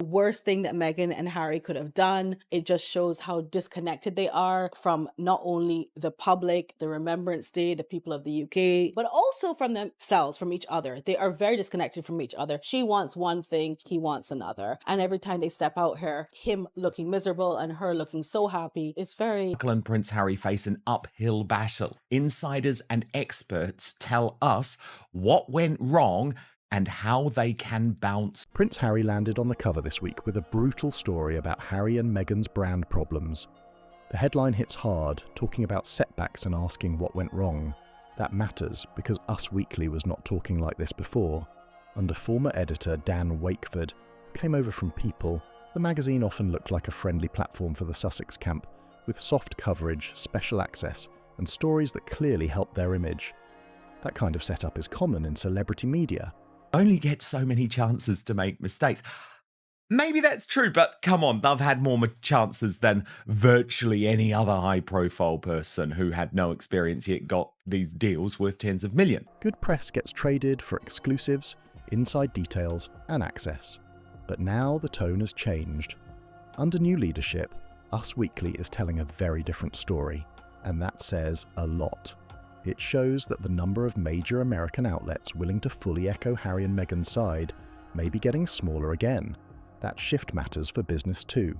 worst thing that Meghan and Harry could have done. It just shows how disconnected they are from not only the public, the Remembrance Day, the people of the UK, but also from themselves, from each other. They are very disconnected from each other. She wants one thing, he wants another. And every time they step out here, him looking miserable and her looking so happy, it's very... Markle and Prince Harry face an uphill battle. Insiders and experts tell us what went wrong and how they can bounce. Prince Harry landed on the cover this week with a brutal story about Harry and Meghan's brand problems. The headline hits hard, talking about setbacks and asking what went wrong. That matters because Us Weekly was not talking like this before. Under former editor Dan Wakeford, who came over from People, the magazine often looked like a friendly platform for the Sussex camp, with soft coverage, special access, and stories that clearly helped their image. That kind of setup is common in celebrity media. Only get so many chances to make mistakes. Maybe that's true, but come on, they've had more chances than virtually any other high-profile person who had no experience yet got these deals worth tens of millions. Good press gets traded for exclusives, inside details, and access. But now the tone has changed. Under new leadership, Us Weekly is telling a very different story, and that says a lot. It shows that the number of major American outlets willing to fully echo Harry and Meghan's side may be getting smaller again. That shift matters for business too.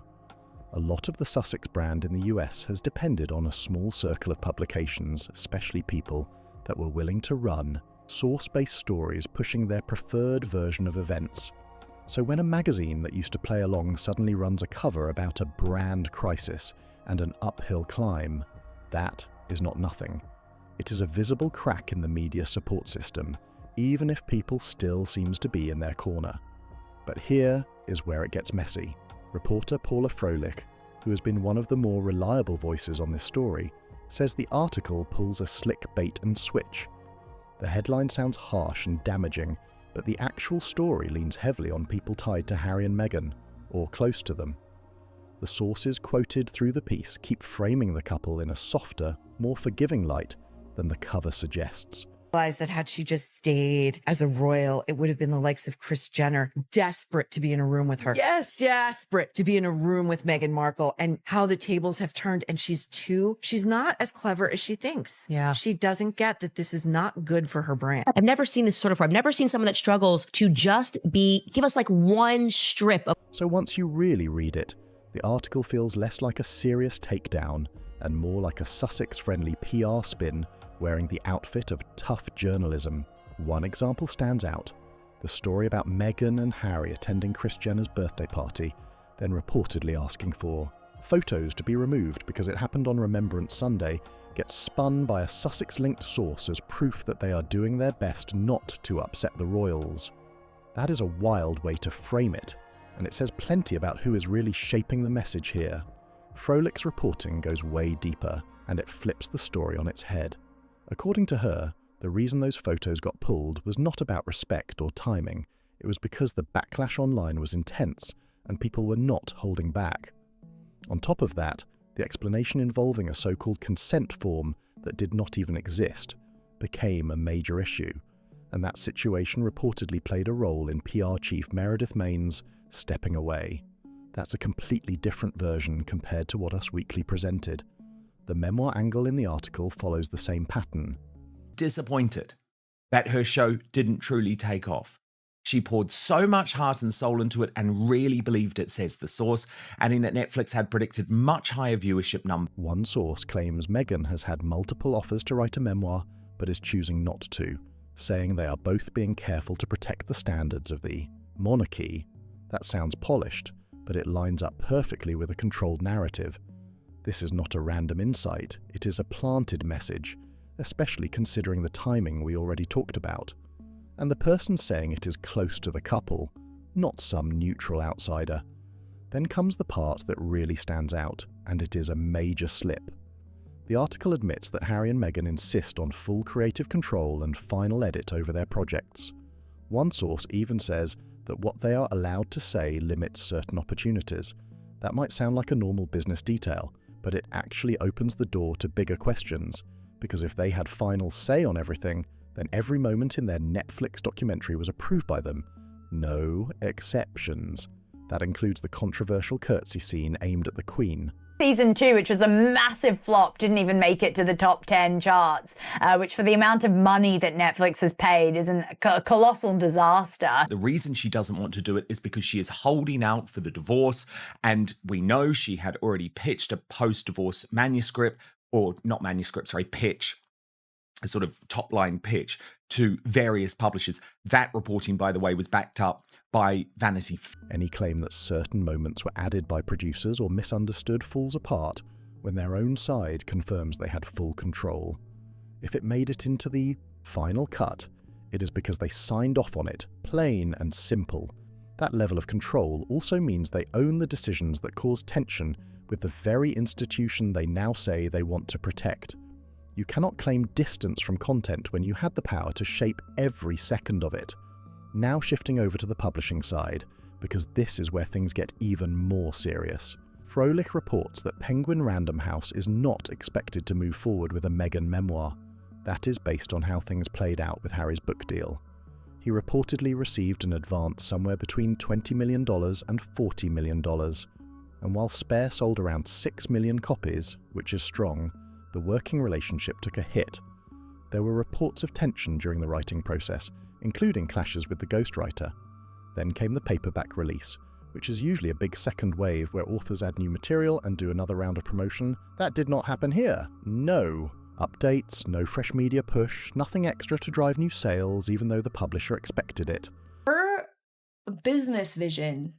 A lot of the Sussex brand in the US has depended on a small circle of publications, especially People, that were willing to run source-based stories pushing their preferred version of events. So when a magazine that used to play along suddenly runs a cover about a brand crisis and an uphill climb, that is not nothing. It is a visible crack in the media support system, even if People still seems to be in their corner. But here is where it gets messy. Reporter Paula Froelich, who has been one of the more reliable voices on this story, says the article pulls a slick bait and switch. The headline sounds harsh and damaging, but the actual story leans heavily on people tied to Harry and Meghan, or close to them. The sources quoted through the piece keep framing the couple in a softer, more forgiving light than the cover suggests. That had she just stayed as a royal, it would have been the likes of Kris Jenner, desperate to be in a room with her. Yes. Desperate to be in a room with Meghan Markle, and how the tables have turned. And she's not as clever as she thinks. Yeah. She doesn't get that this is not good for her brand. I've never seen this sort of, I've never seen someone that struggles to just give us like one strip of. So once you really read it, the article feels less like a serious takedown and more like a Sussex-friendly PR spin wearing the outfit of tough journalism. One example stands out: the story about Meghan and Harry attending Kris Jenner's birthday party, then reportedly asking for photos to be removed because it happened on Remembrance Sunday, gets spun by a Sussex-linked source as proof that they are doing their best not to upset the royals. That is a wild way to frame it, and it says plenty about who is really shaping the message here. Froelich's reporting goes way deeper, and it flips the story on its head. According to her, the reason those photos got pulled was not about respect or timing. It was because the backlash online was intense and people were not holding back. On top of that, the explanation involving a so-called consent form that did not even exist became a major issue, and that situation reportedly played a role in PR chief Meredith Main's stepping away. That's a completely different version compared to what Us Weekly presented. The memoir angle in the article follows the same pattern. Disappointed that her show didn't truly take off. She poured so much heart and soul into it and really believed it, says the source, adding that Netflix had predicted much higher viewership numbers. One source claims Meghan has had multiple offers to write a memoir, but is choosing not to, saying they are both being careful to protect the standards of the monarchy. That sounds polished, but it lines up perfectly with a controlled narrative. This is not a random insight, it is a planted message, especially considering the timing we already talked about. And the person saying it is close to the couple, not some neutral outsider. Then comes the part that really stands out, and it is a major slip. The article admits that Harry and Meghan insist on full creative control and final edit over their projects. One source even says that what they are allowed to say limits certain opportunities. That might sound like a normal business detail, but it actually opens the door to bigger questions, because if they had final say on everything, then every moment in their Netflix documentary was approved by them. No exceptions. That includes the controversial curtsy scene aimed at the Queen. Season 2, which was a massive flop, didn't even make it to the top 10 charts, which for the amount of money that Netflix has paid is a colossal disaster. The reason she doesn't want to do it is because she is holding out for the divorce, and we know she had already pitched a post-divorce manuscript, or not manuscript, sorry, pitch, a sort of top-line pitch to various publishers. That reporting, by the way, was backed up by Vanity Fair. Any claim that certain moments were added by producers or misunderstood falls apart when their own side confirms they had full control. If it made it into the final cut, it is because they signed off on it, plain and simple. That level of control also means they own the decisions that cause tension with the very institution they now say they want to protect. You cannot claim distance from content when you had the power to shape every second of it. Now shifting over to the publishing side, because this is where things get even more serious. Froelich reports that Penguin Random House is not expected to move forward with a Meghan memoir. That is based on how things played out with Harry's book deal. He reportedly received an advance somewhere between $20 million and $40 million. And while Spare sold around 6 million copies, which is strong, the working relationship took a hit. There were reports of tension during the writing process, including clashes with the ghostwriter. Then came the paperback release, which is usually a big second wave where authors add new material and do another round of promotion. That did not happen here. No. Updates, no fresh media push, nothing extra to drive new sales, even though the publisher expected it. Her business vision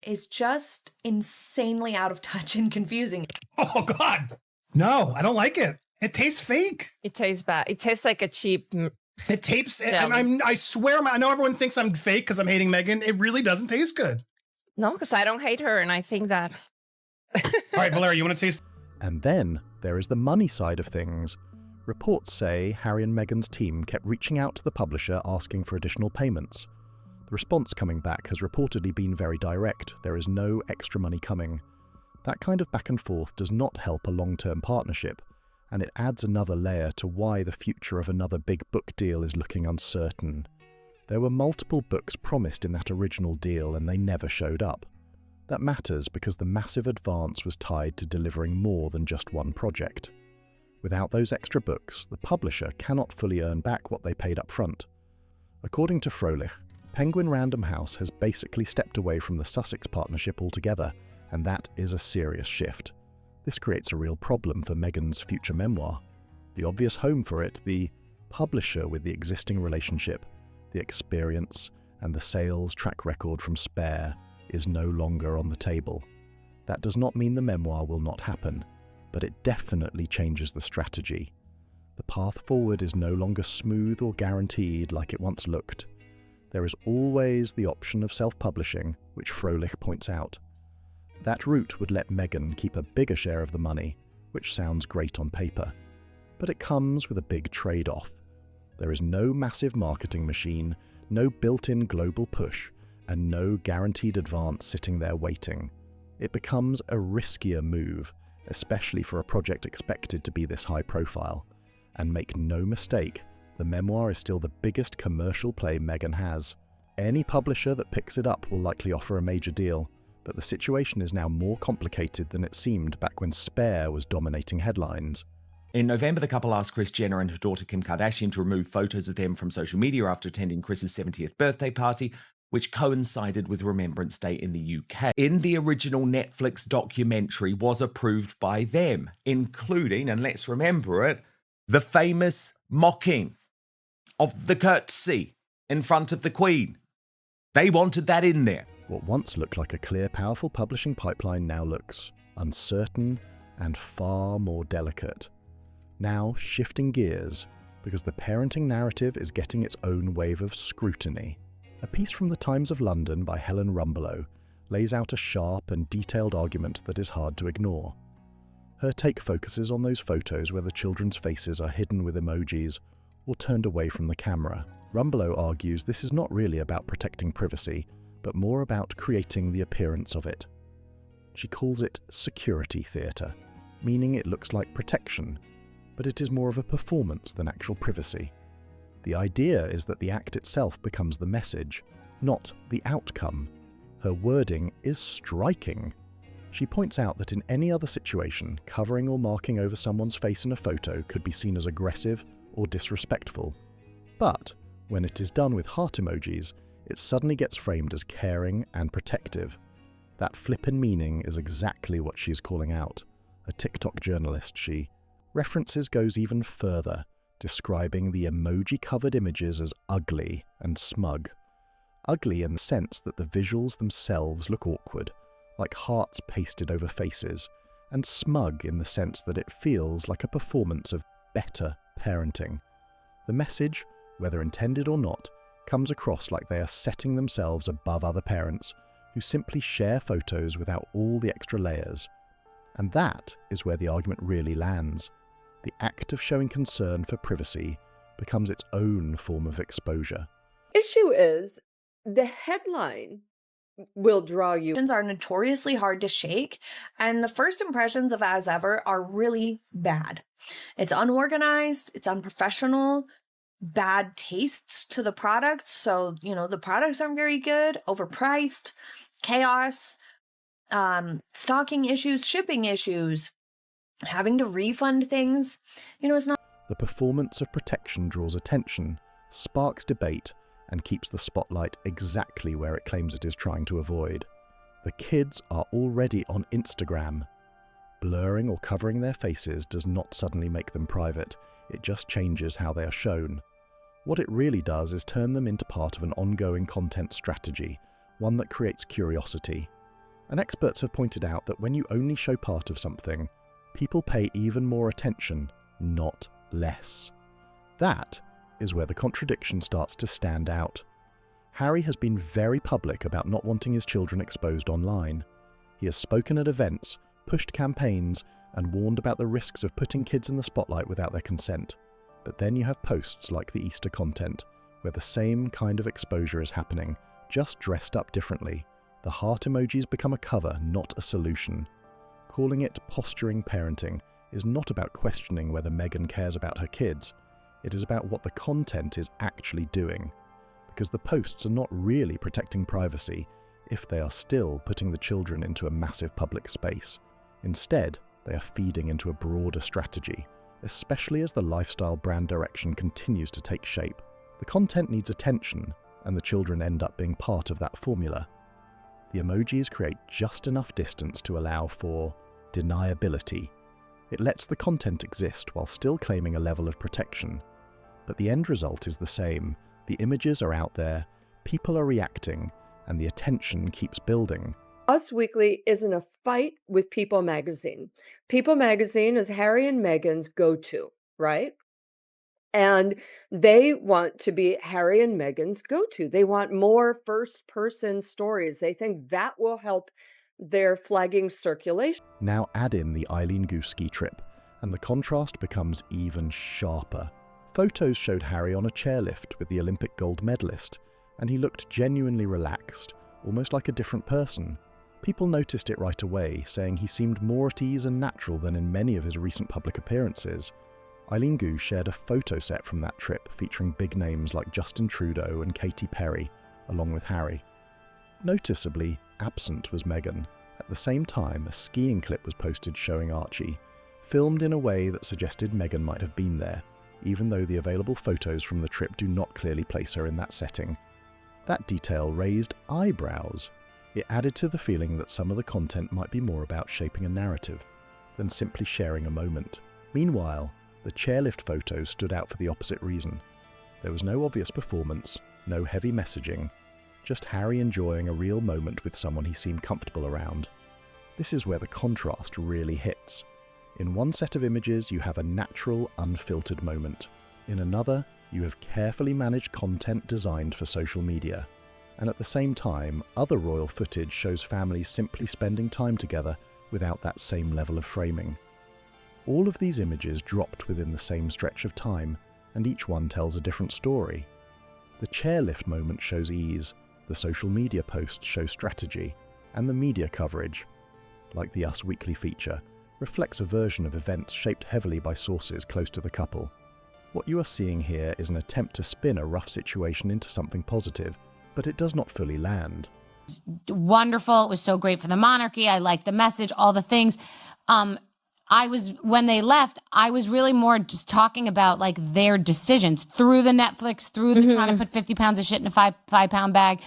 is just insanely out of touch and confusing. Oh, God. No, I don't like it. It tastes fake. It tastes bad. It tastes like a cheap. It tapes. Jelly. I swear, I know everyone thinks I'm fake because I'm hating Meghan. It really doesn't taste good. No, because I don't hate her, and I think that. All right, Valeria, you want to taste? And then there is the money side of things. Reports say Harry and Meghan's team kept reaching out to the publisher asking for additional payments. The response coming back has reportedly been very direct. There is no extra money coming. That kind of back and forth does not help a long-term partnership, and it adds another layer to why the future of another big book deal is looking uncertain. There were multiple books promised in that original deal and they never showed up. That matters because the massive advance was tied to delivering more than just one project. Without those extra books, the publisher cannot fully earn back what they paid up front. According to Froelich, Penguin Random House has basically stepped away from the Sussex partnership altogether, and that is a serious shift. This creates a real problem for Meghan's future memoir. The obvious home for it, the publisher with the existing relationship, the experience, and the sales track record from Spare, is no longer on the table. That does not mean the memoir will not happen, but it definitely changes the strategy. The path forward is no longer smooth or guaranteed like it once looked. There is always the option of self-publishing, which Froelich points out. That route would let Meghan keep a bigger share of the money, which sounds great on paper. But it comes with a big trade-off. There is no massive marketing machine, no built-in global push, and no guaranteed advance sitting there waiting. It becomes a riskier move, especially for a project expected to be this high profile. And make no mistake, the memoir is still the biggest commercial play Meghan has. Any publisher that picks it up will likely offer a major deal, but the situation is now more complicated than it seemed back when Spare was dominating headlines. In November, the couple asked Kris Jenner and her daughter Kim Kardashian to remove photos of them from social media after attending Kris's 70th birthday party, which coincided with Remembrance Day in the UK. In the original Netflix documentary was approved by them, including, and let's remember it, the famous mocking of the curtsy in front of the Queen. They wanted that in there. What once looked like a clear, powerful publishing pipeline now looks uncertain and far more delicate. Now shifting gears, because the parenting narrative is getting its own wave of scrutiny. A piece from the Times of London by Helen Rumbelow lays out a sharp and detailed argument that is hard to ignore. Her take focuses on those photos where the children's faces are hidden with emojis or turned away from the camera. Rumbelow argues this is not really about protecting privacy, but more about creating the appearance of it. She calls it security theatre, meaning it looks like protection, but it is more of a performance than actual privacy. The idea is that the act itself becomes the message, not the outcome. Her wording is striking. She points out that in any other situation, covering or marking over someone's face in a photo could be seen as aggressive or disrespectful. But when it is done with heart emojis, it suddenly gets framed as caring and protective. That flip in meaning is exactly what she's calling out. A TikTok journalist, she references goes even further, describing the emoji-covered images as ugly and smug. Ugly in the sense that the visuals themselves look awkward, like hearts pasted over faces, and smug in the sense that it feels like a performance of better parenting. The message, whether intended or not, comes across like they are setting themselves above other parents who simply share photos without all the extra layers. And that is where the argument really lands. The act of showing concern for privacy becomes its own form of exposure. Issue is, the headline will draw you. Are notoriously hard to shake, and the first impressions of As Ever are really bad. It's unorganized, it's unprofessional, bad tastes to the products. So, the products aren't very good, overpriced, chaos, stocking issues, shipping issues, having to refund things. It's not. The performance of protection draws attention, sparks debate, and keeps the spotlight exactly where it claims it is trying to avoid. The kids are already on Instagram. Blurring or covering their faces does not suddenly make them private, it just changes how they are shown. What it really does is turn them into part of an ongoing content strategy, one that creates curiosity. And experts have pointed out that when you only show part of something, people pay even more attention, not less. That is where the contradiction starts to stand out. Harry has been very public about not wanting his children exposed online. He has spoken at events, pushed campaigns, and warned about the risks of putting kids in the spotlight without their consent. But then you have posts like the Easter content, where the same kind of exposure is happening, just dressed up differently. The heart emojis become a cover, not a solution. Calling it posturing parenting is not about questioning whether Meghan cares about her kids. It is about what the content is actually doing, because the posts are not really protecting privacy if they are still putting the children into a massive public space. Instead, they are feeding into a broader strategy, especially as the lifestyle brand direction continues to take shape. The content needs attention, and the children end up being part of that formula. The emojis create just enough distance to allow for deniability. It lets the content exist while still claiming a level of protection. But the end result is the same. The images are out there, people are reacting, and the attention keeps building. Us Weekly isn't a fight with People Magazine. People Magazine is Harry and Meghan's go-to, right? And they want to be Harry and Meghan's go-to. They want more first-person stories. They think that will help their flagging circulation. Now add in the Eileen Gu ski trip, and the contrast becomes even sharper. Photos showed Harry on a chairlift with the Olympic gold medalist, and he looked genuinely relaxed, almost like a different person. People noticed it right away, saying he seemed more at ease and natural than in many of his recent public appearances. Eileen Gu shared a photo set from that trip featuring big names like Justin Trudeau and Katy Perry, along with Harry. Noticeably absent was Meghan. At the same time, a skiing clip was posted showing Archie, filmed in a way that suggested Meghan might have been there, even though the available photos from the trip do not clearly place her in that setting. That detail raised eyebrows. It added to the feeling that some of the content might be more about shaping a narrative than simply sharing a moment. Meanwhile, the chairlift photos stood out for the opposite reason. There was no obvious performance, no heavy messaging, just Harry enjoying a real moment with someone he seemed comfortable around. This is where the contrast really hits. In one set of images, you have a natural, unfiltered moment. In another, you have carefully managed content designed for social media. And at the same time, other royal footage shows families simply spending time together without that same level of framing. All of these images dropped within the same stretch of time, and each one tells a different story. The chairlift moment shows ease, the social media posts show strategy, and the media coverage, like the Us Weekly feature, reflects a version of events shaped heavily by sources close to the couple. What you are seeing here is an attempt to spin a rough situation into something positive, but it does not fully land. Wonderful. It was so great for the monarchy. I liked the message, all the things. When they left, I was really more just talking about like their decisions through the Netflix, through the trying to put 50 pounds of shit in a five-pound bag.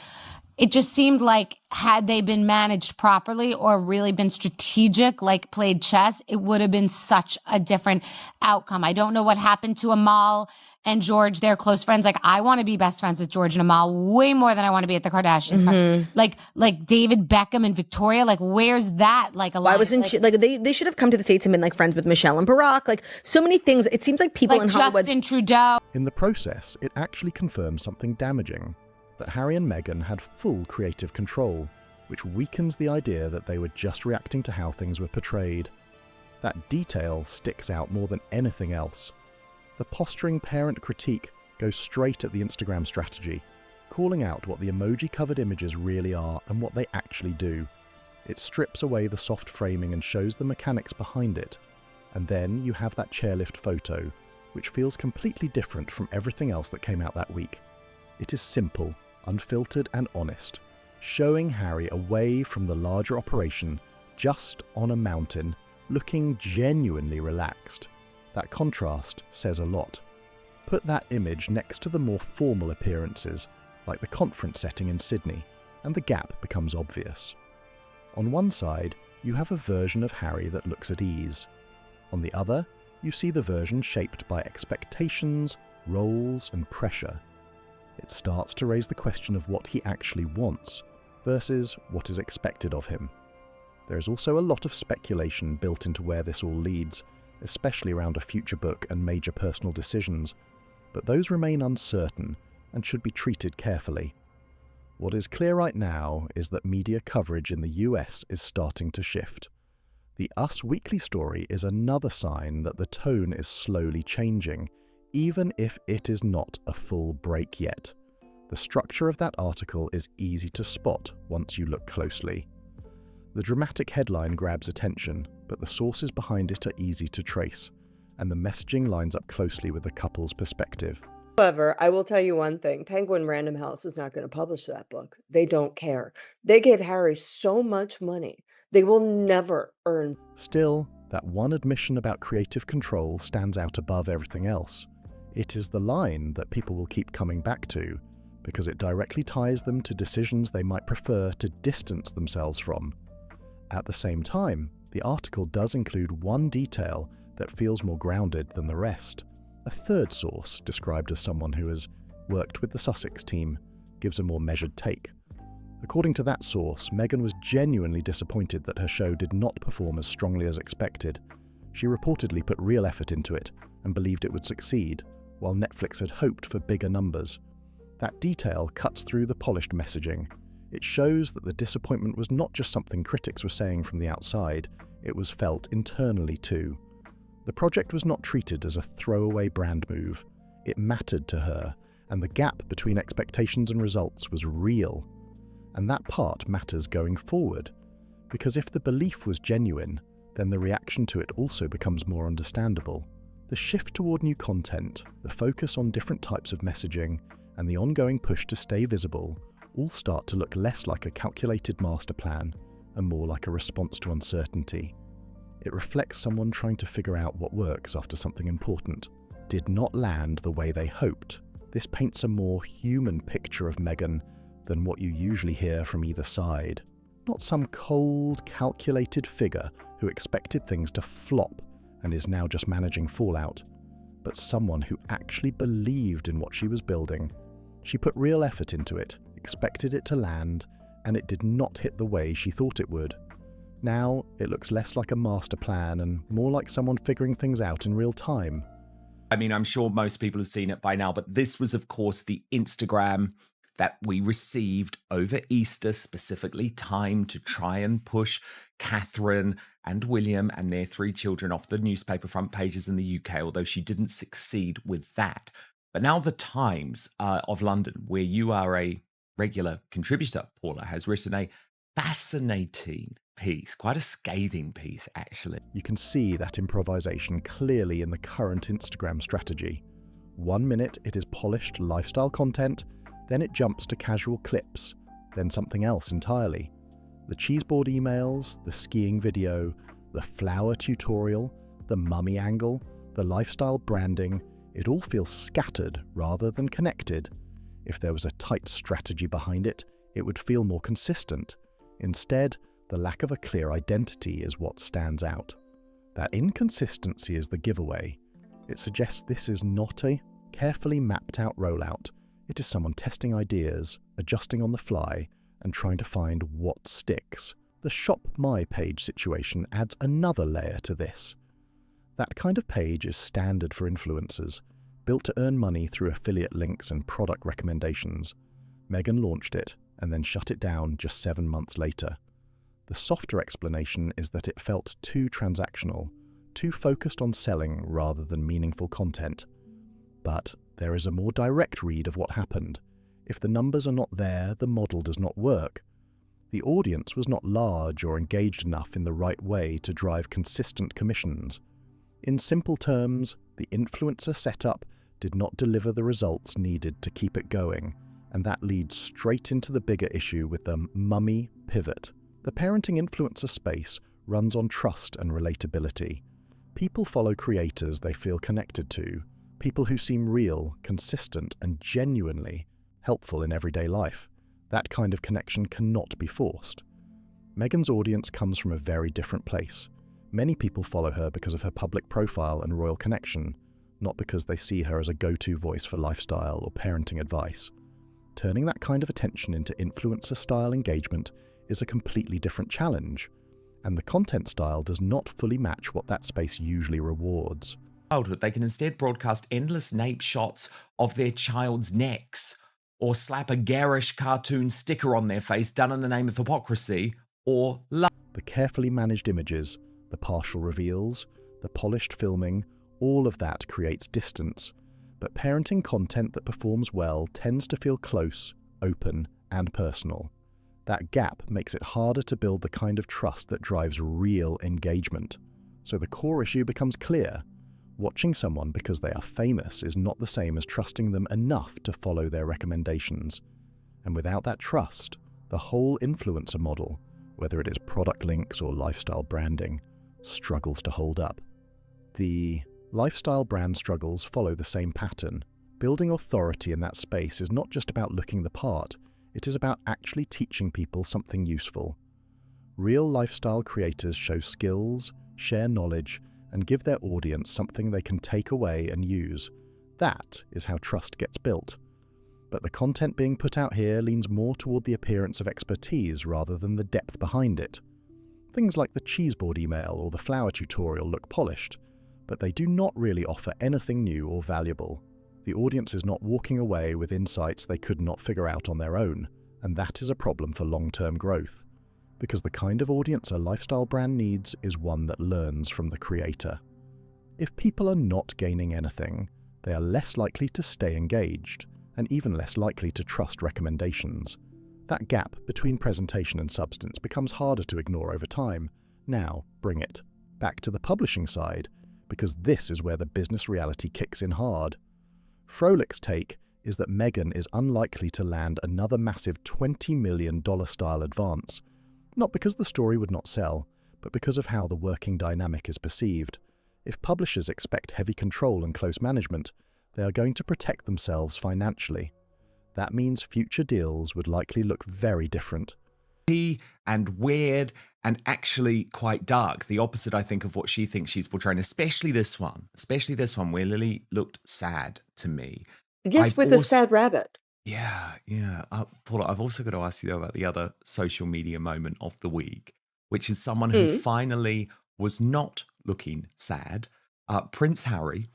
It just seemed like had they been managed properly or really been strategic, like played chess, it would have been such a different outcome. I don't know what happened to Amal and George. They're close friends. Like, I want to be best friends with George and Amal way more than I want to be at the Kardashians. Like David Beckham and Victoria. Like, where's that? Like, Why wasn't she, like, they should have come to the States and been like friends with Michelle and Barack. Like, so many things. It seems like people in Hollywood. Justin Trudeau. In the process, it actually confirms something damaging, that Harry and Meghan had full creative control, which weakens the idea that they were just reacting to how things were portrayed. That detail sticks out more than anything else. The posturing parent critique goes straight at the Instagram strategy, calling out what the emoji-covered images really are and what they actually do. It strips away the soft framing and shows the mechanics behind it. And then you have that chairlift photo, which feels completely different from everything else that came out that week. It is simple, unfiltered and honest, showing Harry away from the larger operation, just on a mountain, looking genuinely relaxed. That contrast says a lot. Put that image next to the more formal appearances, like the conference setting in Sydney, and the gap becomes obvious. On one side, you have a version of Harry that looks at ease. On the other, you see the version shaped by expectations, roles and pressure. It starts to raise the question of what he actually wants versus what is expected of him. There is also a lot of speculation built into where this all leads, especially around a future book and major personal decisions, but those remain uncertain and should be treated carefully. What is clear right now is that media coverage in the US is starting to shift. The Us Weekly story is another sign that the tone is slowly changing, even if it is not a full break yet. The structure of that article is easy to spot once you look closely. The dramatic headline grabs attention, but the sources behind it are easy to trace, and the messaging lines up closely with the couple's perspective. However, I will tell you one thing. Penguin Random House is not going to publish that book. They don't care. They gave Harry so much money. They will never earn. Still, that one admission about creative control stands out above everything else. It is the line that people will keep coming back to, because it directly ties them to decisions they might prefer to distance themselves from. At the same time, the article does include one detail that feels more grounded than the rest. A third source, described as someone who has worked with the Sussex team, gives a more measured take. According to that source, Meghan was genuinely disappointed that her show did not perform as strongly as expected. She reportedly put real effort into it and believed it would succeed, while Netflix had hoped for bigger numbers. That detail cuts through the polished messaging. It shows that the disappointment was not just something critics were saying from the outside, it was felt internally too. The project was not treated as a throwaway brand move. It mattered to her, and the gap between expectations and results was real. And that part matters going forward, because if the belief was genuine, then the reaction to it also becomes more understandable. The shift toward new content, the focus on different types of messaging, and the ongoing push to stay visible all start to look less like a calculated master plan and more like a response to uncertainty. It reflects someone trying to figure out what works after something important did not land the way they hoped. This paints a more human picture of Meghan than what you usually hear from either side. Not some cold, calculated figure who expected things to flop and is now just managing fallout, but someone who actually believed in what she was building. She put real effort into it, expected it to land, and it did not hit the way she thought it would. Now, it looks less like a master plan and more like someone figuring things out in real time. I mean, I'm sure most people have seen it by now, but this was, of course, the Instagram that we received over Easter, specifically timed to try and push Catherine and William and their 3 children off the newspaper front pages in the UK, although she didn't succeed with that. But now the Times of London, where you are a regular contributor, Paula, has written a fascinating piece, quite a scathing piece, actually. You can see that improvisation clearly in the current Instagram strategy. 1 minute it is polished lifestyle content, then it jumps to casual clips, then something else entirely. The cheeseboard emails, the skiing video, the flower tutorial, the mummy angle, the lifestyle branding, it all feels scattered rather than connected. If there was a tight strategy behind it, it would feel more consistent. Instead, the lack of a clear identity is what stands out. That inconsistency is the giveaway. It suggests this is not a carefully mapped out rollout. It is someone testing ideas, adjusting on the fly, and trying to find what sticks. The Shop My page situation adds another layer to this. That kind of page is standard for influencers, built to earn money through affiliate links and product recommendations. Meghan launched it and then shut it down just 7 months later. The softer explanation is that it felt too transactional, too focused on selling rather than meaningful content. But there is a more direct read of what happened. If the numbers are not there, the model does not work. The audience was not large or engaged enough in the right way to drive consistent commissions. In simple terms, the influencer setup did not deliver the results needed to keep it going, and that leads straight into the bigger issue with the mummy pivot. The parenting influencer space runs on trust and relatability. People follow creators they feel connected to, people who seem real, consistent, and genuinely helpful in everyday life. That kind of connection cannot be forced. Meghan's audience comes from a very different place. Many people follow her because of her public profile and royal connection, not because they see her as a go-to voice for lifestyle or parenting advice. Turning that kind of attention into influencer-style engagement is a completely different challenge, and the content style does not fully match what that space usually rewards. Childhood, they can instead broadcast endless nape shots of their child's necks, or slap a garish cartoon sticker on their face done in the name of hypocrisy or love. The carefully managed images, the partial reveals, the polished filming, all of that creates distance. But parenting content that performs well tends to feel close, open, and personal. That gap makes it harder to build the kind of trust that drives real engagement. So the core issue becomes clear. Watching someone because they are famous is not the same as trusting them enough to follow their recommendations. And without that trust, the whole influencer model, whether it is product links or lifestyle branding, struggles to hold up. The lifestyle brand struggles follow the same pattern. Building authority in that space is not just about looking the part, it is about actually teaching people something useful. Real lifestyle creators show skills, share knowledge, and give their audience something they can take away and use. That is how trust gets built. But the content being put out here leans more toward the appearance of expertise rather than the depth behind it. Things like the cheeseboard email or the flower tutorial look polished, but they do not really offer anything new or valuable. The audience is not walking away with insights they could not figure out on their own, and that is a problem for long-term growth. Because the kind of audience a lifestyle brand needs is one that learns from the creator. If people are not gaining anything, they are less likely to stay engaged, and even less likely to trust recommendations. That gap between presentation and substance becomes harder to ignore over time. Now, bring it back to the publishing side, because this is where the business reality kicks in hard. Frolic's take is that Meghan is unlikely to land another massive $20 million style advance, not because the story would not sell, but because of how the working dynamic is perceived. If publishers expect heavy control and close management, they are going to protect themselves financially. That means future deals would likely look very different. And weird and actually quite dark. The opposite, I think, of what she thinks she's portraying, especially this one where Lily looked sad to me. Yes, with a sad rabbit. Yeah. Paula, I've also got to ask you though about the other social media moment of the week, which is someone who finally was not looking sad. Prince Harry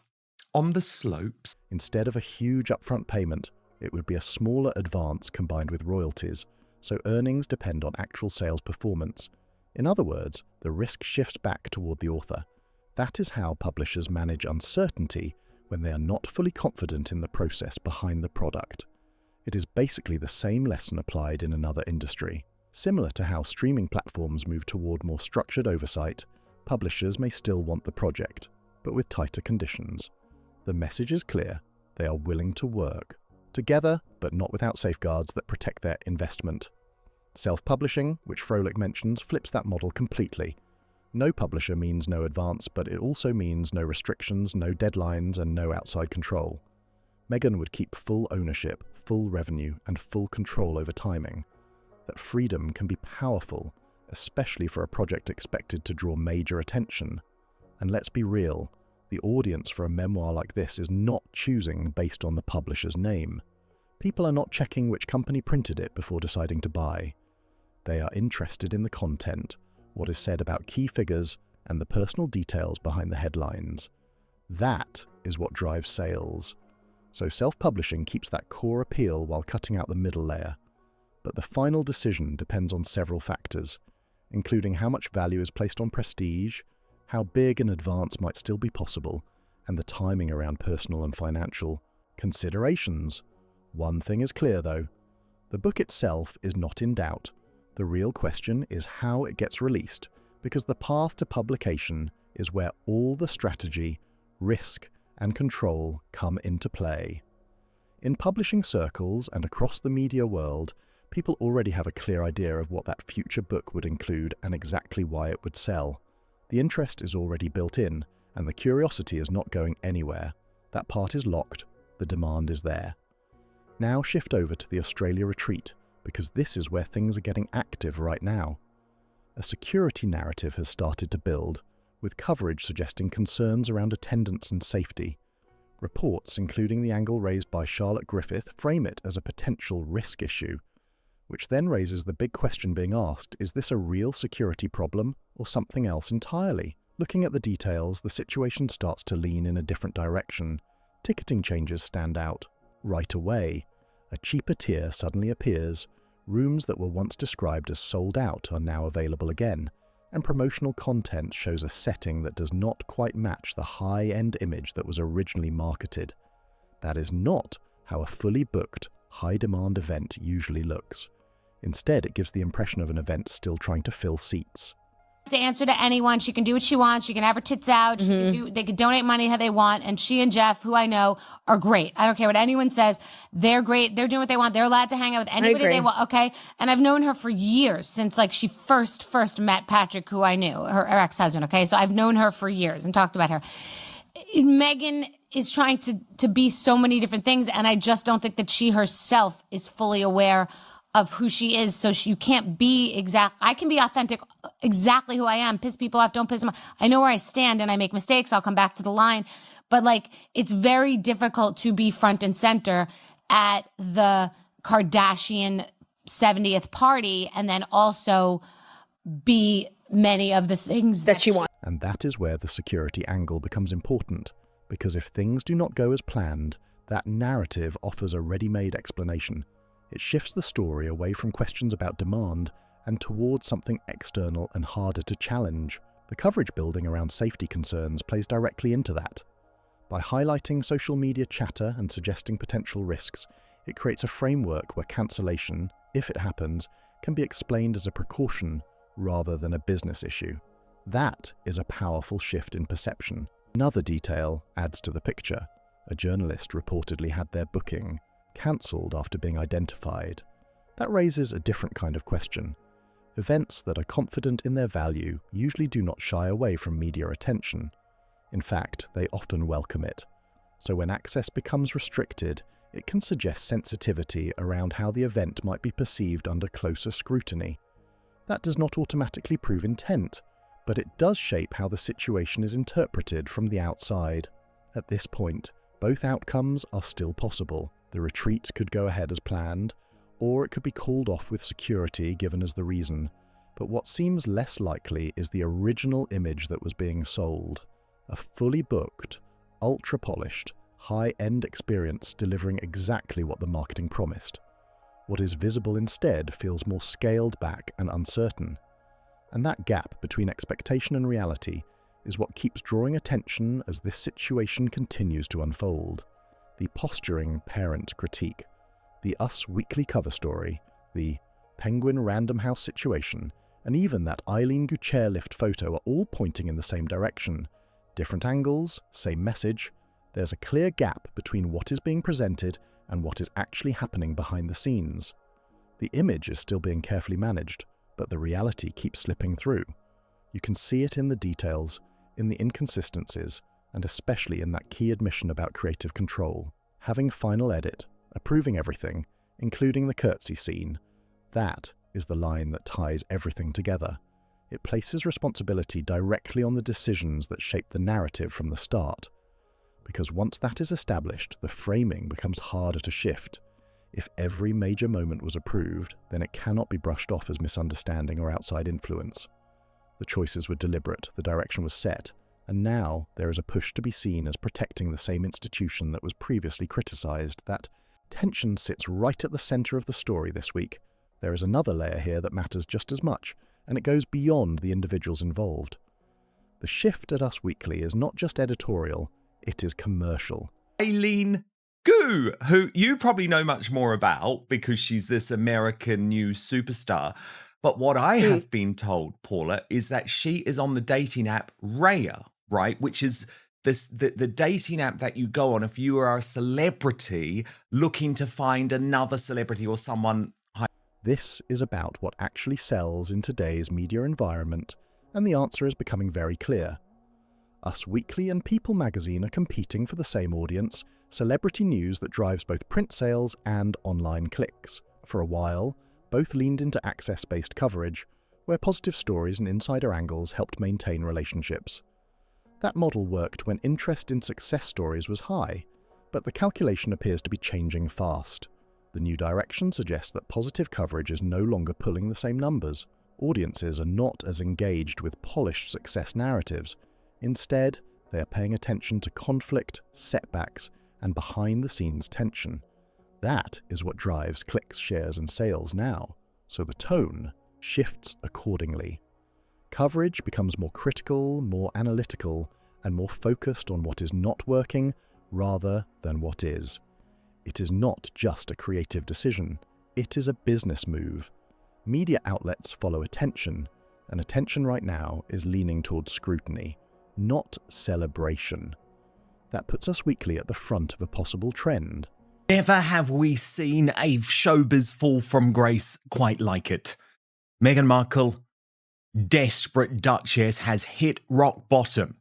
on the slopes. Instead of a huge upfront payment, it would be a smaller advance combined with royalties, so earnings depend on actual sales performance. In other words, the risk shifts back toward the author. That is how publishers manage uncertainty when they are not fully confident in the process behind the product. It is basically the same lesson applied in another industry. Similar to how streaming platforms move toward more structured oversight, publishers may still want the project, but with tighter conditions. The message is clear: they are willing to work together, but not without safeguards that protect their investment. Self-publishing, which Froelich mentions, flips that model completely. No publisher means no advance, but it also means no restrictions, no deadlines, and no outside control. Meghan would keep full ownership, full revenue, and full control over timing. That freedom can be powerful, especially for a project expected to draw major attention. And let's be real, the audience for a memoir like this is not choosing based on the publisher's name. People are not checking which company printed it before deciding to buy. They are interested in the content, what is said about key figures, and the personal details behind the headlines. That is what drives sales. So self-publishing keeps that core appeal while cutting out the middle layer. But the final decision depends on several factors, including how much value is placed on prestige, how big an advance might still be possible, and the timing around personal and financial considerations. One thing is clear though, the book itself is not in doubt. The real question is how it gets released, because the path to publication is where all the strategy, risk, and control come into play. In publishing circles and across the media world, people already have a clear idea of what that future book would include and exactly why it would sell. The interest is already built in, and the curiosity is not going anywhere. That part is locked, the demand is there. Now shift over to the Australia retreat, because this is where things are getting active right now. A security narrative has started to build, with coverage suggesting concerns around attendance and safety. Reports, including the angle raised by Charlotte Griffith, frame it as a potential risk issue, which then raises the big question being asked, is this a real security problem or something else entirely? Looking at the details, the situation starts to lean in a different direction. Ticketing changes stand out. Right away, a cheaper tier suddenly appears, rooms that were once described as sold out are now available again, and promotional content shows a setting that does not quite match the high-end image that was originally marketed. That is not how a fully booked, high-demand event usually looks. Instead, it gives the impression of an event still trying to fill seats. To answer to anyone, she can do what she wants, she can have her tits out, they can donate money how they want, and she and Jeff, who I know, are great. I don't care what anyone says, they're great, they're doing what they want, they're allowed to hang out with anybody they want, okay? And I've known her for years, since like she first met Patrick, who I knew, her ex-husband, okay? So I've known her for years and talked about her. Meghan is trying to be so many different things, and I just don't think that she herself is fully aware of who she is. So you can't be I can be authentic, exactly who I am, piss people off, don't piss them off. I know where I stand and I make mistakes. I'll come back to the line. But like, it's very difficult to be front and center at the Kardashian 70th party and then also be many of the things that she wants. And that is where the security angle becomes important, because if things do not go as planned, that narrative offers a ready-made explanation. It shifts the story away from questions about demand and towards something external and harder to challenge. The coverage building around safety concerns plays directly into that. By highlighting social media chatter and suggesting potential risks, it creates a framework where cancellation, if it happens, can be explained as a precaution rather than a business issue. That is a powerful shift in perception. Another detail adds to the picture. A journalist reportedly had their booking cancelled after being identified. That raises a different kind of question. Events that are confident in their value usually do not shy away from media attention. In fact, they often welcome it. So when access becomes restricted, it can suggest sensitivity around how the event might be perceived under closer scrutiny. That does not automatically prove intent, but it does shape how the situation is interpreted from the outside. At this point, both outcomes are still possible. The retreat could go ahead as planned, or it could be called off with security given as the reason. But what seems less likely is the original image that was being sold. A fully booked, ultra-polished, high-end experience delivering exactly what the marketing promised. What is visible instead feels more scaled back and uncertain. And that gap between expectation and reality is what keeps drawing attention as this situation continues to unfold. The posturing parent critique, the Us Weekly cover story, the Penguin Random House situation, and even that Eileen Gu chairlift photo are all pointing in the same direction. Different angles, same message. There's a clear gap between what is being presented and what is actually happening behind the scenes. The image is still being carefully managed, but the reality keeps slipping through. You can see it in the details, in the inconsistencies, and especially in that key admission about creative control. Having final edit, approving everything, including the curtsy scene, that is the line that ties everything together. It places responsibility directly on the decisions that shape the narrative from the start. Because once that is established, the framing becomes harder to shift. If every major moment was approved, then it cannot be brushed off as misunderstanding or outside influence. The choices were deliberate, the direction was set, and now there is a push to be seen as protecting the same institution that was previously criticized. That tension sits right at the center of the story this week. There is another layer here that matters just as much, and it goes beyond the individuals involved. The shift at Us Weekly is not just editorial, it is commercial. Aileen Gu, who you probably know much more about because she's this American news superstar. But what I have been told, Paula, is that she is on the dating app Raya, right? Which is the dating app that you go on if you are a celebrity looking to find another celebrity or someone. This is about what actually sells in today's media environment, and the answer is becoming very clear. Us Weekly and People magazine are competing for the same audience, celebrity news that drives both print sales and online clicks. For a while, both leaned into access-based coverage, where positive stories and insider angles helped maintain relationships. That model worked when interest in success stories was high, but the calculation appears to be changing fast. The new direction suggests that positive coverage is no longer pulling the same numbers. Audiences are not as engaged with polished success narratives. Instead, they are paying attention to conflict, setbacks, and behind-the-scenes tension. That is what drives clicks, shares, and sales now, so the tone shifts accordingly. Coverage becomes more critical, more analytical, and more focused on what is not working rather than what is. It is not just a creative decision, it is a business move. Media outlets follow attention, and attention right now is leaning towards scrutiny, not celebration. That puts Us Weekly at the front of a possible trend. Never have we seen a showbiz fall from grace quite like it. Meghan Markle, desperate Duchess, has hit rock bottom.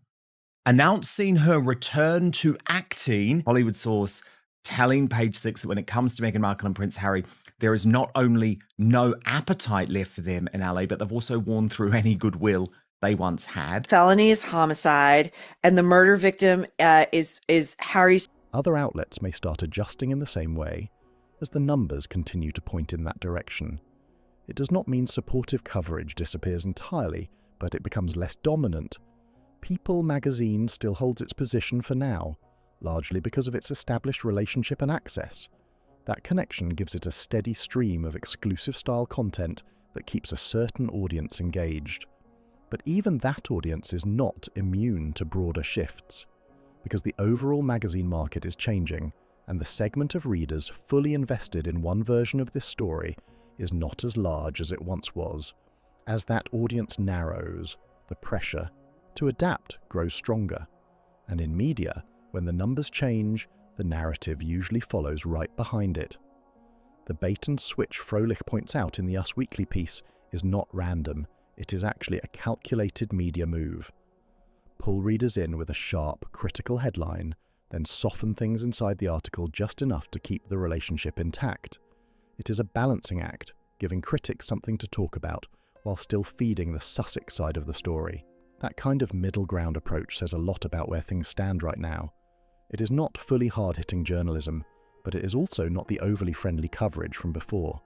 Announcing her return to acting, Hollywood source telling Page Six that when it comes to Meghan Markle and Prince Harry, there is not only no appetite left for them in LA, but they've also worn through any goodwill they once had. Felony is homicide, and the murder victim is Harry's. Other outlets may start adjusting in the same way as the numbers continue to point in that direction. It does not mean supportive coverage disappears entirely, but it becomes less dominant. People magazine still holds its position for now, largely because of its established relationship and access. That connection gives it a steady stream of exclusive style content that keeps a certain audience engaged. But even that audience is not immune to broader shifts, because the overall magazine market is changing, and the segment of readers fully invested in one version of this story is not as large as it once was. As that audience narrows, the pressure to adapt grows stronger. And in media, when the numbers change, the narrative usually follows right behind it. The bait and switch Froelich points out in the Us Weekly piece is not random. It is actually a calculated media move. Pull readers in with a sharp, critical headline, then soften things inside the article just enough to keep the relationship intact. It is a balancing act, giving critics something to talk about, while still feeding the Sussex side of the story. That kind of middle ground approach says a lot about where things stand right now. It is not fully hard-hitting journalism, but it is also not the overly friendly coverage from before.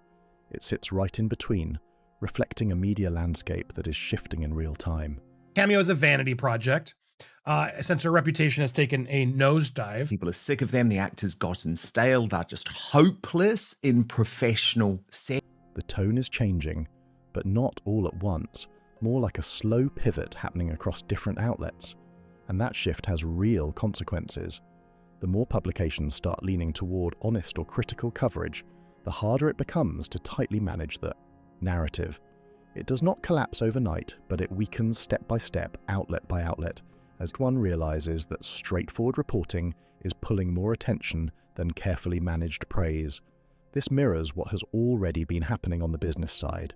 It sits right in between, reflecting a media landscape that is shifting in real time. Cameo is a vanity project. Since her reputation has taken a nosedive. People are sick of them. The actors gotten stale. They're just hopeless in professional settings. The tone is changing, but not all at once. More like a slow pivot happening across different outlets. And that shift has real consequences. The more publications start leaning toward honest or critical coverage, the harder it becomes to tightly manage the narrative. It does not collapse overnight, but it weakens step by step, outlet by outlet, as one realizes that straightforward reporting is pulling more attention than carefully managed praise. This mirrors what has already been happening on the business side.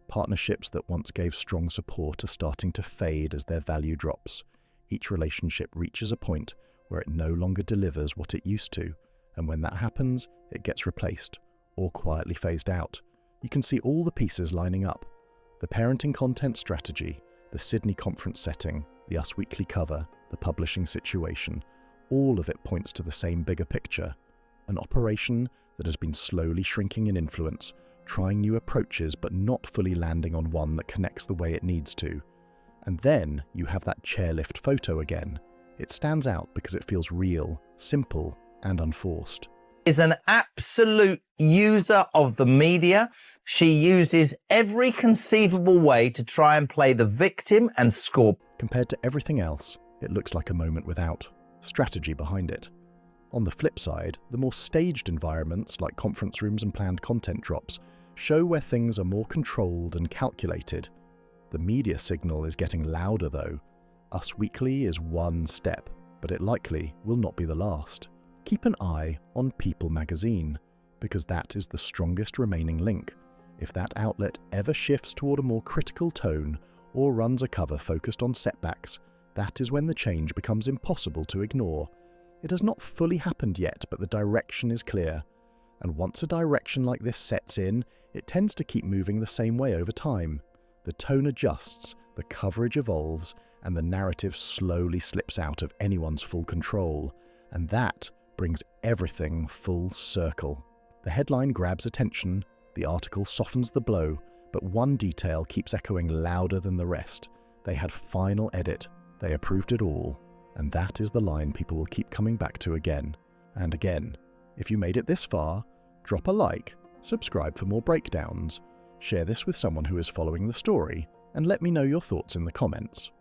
Partnerships that once gave strong support are starting to fade as their value drops. Each relationship reaches a point where it no longer delivers what it used to, and when that happens, it gets replaced or quietly phased out. You can see all the pieces lining up. The parenting content strategy, the Sydney conference setting, the Us Weekly cover, the publishing situation, all of it points to the same bigger picture. An operation that has been slowly shrinking in influence, trying new approaches but not fully landing on one that connects the way it needs to. And then you have that chairlift photo again. It stands out because it feels real, simple, and unforced. Is an absolute user of the media. She uses every conceivable way to try and play the victim and score. Compared to everything else, it looks like a moment without strategy behind it. On the flip side, the more staged environments like conference rooms and planned content drops show where things are more controlled and calculated. The media signal is getting louder though. Us Weekly is one step, but it likely will not be the last. Keep an eye on People magazine, because that is the strongest remaining link. If that outlet ever shifts toward a more critical tone or runs a cover focused on setbacks, that is when the change becomes impossible to ignore. It has not fully happened yet, but the direction is clear. And once a direction like this sets in, it tends to keep moving the same way over time. The tone adjusts, the coverage evolves, and the narrative slowly slips out of anyone's full control. And that brings everything full circle. The headline grabs attention, the article softens the blow, but one detail keeps echoing louder than the rest. They had final edit, they approved it all, and that is the line people will keep coming back to again and again. If you made it this far, drop a like, subscribe for more breakdowns, share this with someone who is following the story, and let me know your thoughts in the comments.